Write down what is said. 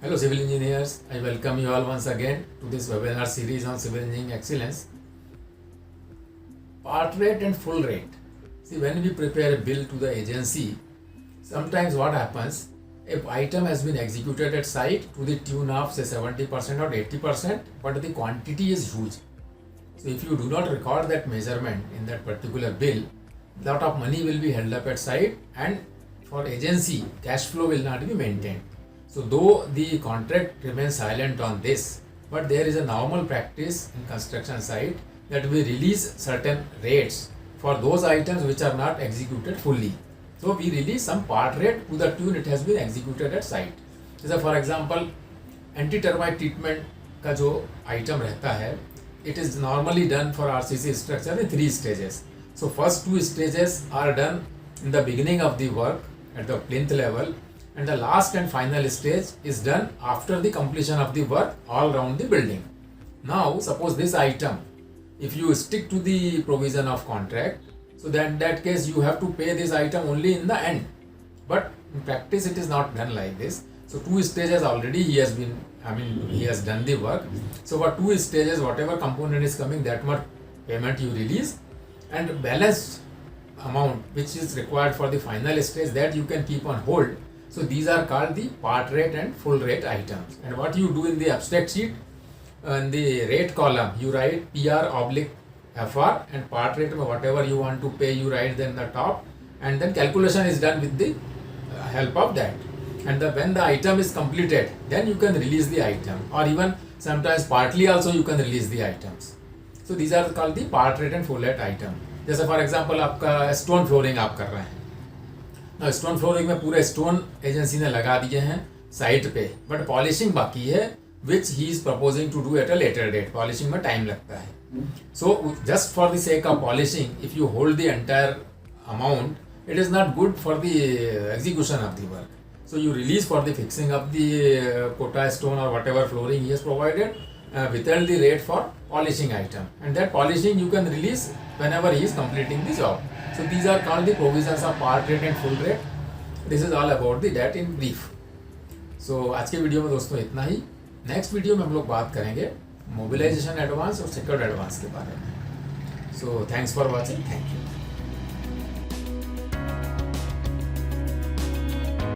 Hello civil engineers, I welcome you all once again to this webinar series on civil engineering excellence. Part rate and full rate. See, when we prepare a bill to the agency, sometimes what happens, if item has been executed at site to the tune of say 70% or 80%, but the quantity is huge. So if you do not record that measurement in that particular bill, lot of money will be held up at site and for agency, cash flow will not be maintained. So though the contract remains silent on this, but there is a normal practice in construction site that we release certain rates for those items which are not executed fully. So we release some part rate to the tune it has been executed at site. जैसे for example, anti-termite treatment का जो item रहता है, it is normally done for RCC structure in 3 stages. So first 2 stages are done in the beginning of the work at the plinth level, and the last and final stage is done after the completion of the work all around the building. Now suppose this item, if you stick to the provision of contract, so then in that case you have to pay this item only in the end, but in practice it is not done like this. So 2 stages already he has done the work. So for 2 stages whatever component is coming, that much payment you release, and balanced amount which is required for the final stage, that you can keep on hold. So these are called the part rate and full rate items. And what you do in the abstract sheet, in the rate column you write PR/FR, and part rate whatever you want to pay you write then the top, and then calculation is done with the help of that. And when the item is completed, then you can release the item, or even sometimes partly also you can release the items. So these are called the part rate and full rate item. जैसे for example आपका stone flooring आप कर रहे हैं ना, stone flooring में पूरे stone agency ने लगा दिए हैं साइट पे, बट पॉलिशिंग बाकी है which he is proposing to do at a later date. Polishing में टाइम लगता है. So just for the sake of polishing if you hold the entire amount, it is not good for the execution of the work. So you release for the fixing of the quota stone or whatever flooring he has provided, withheld the rate for polishing item, and that polishing you can release whenever he is completing the job. So these are called the provisions of part rate and full rate. This is all about the that in brief. So आज के video में दोस्तों इतना ही. Next video में हम लोग बात करेंगे मोबिलाइजेशन एडवांस और सेक्योर्ड एडवांस के बारे में. So thanks for watching. Thank you.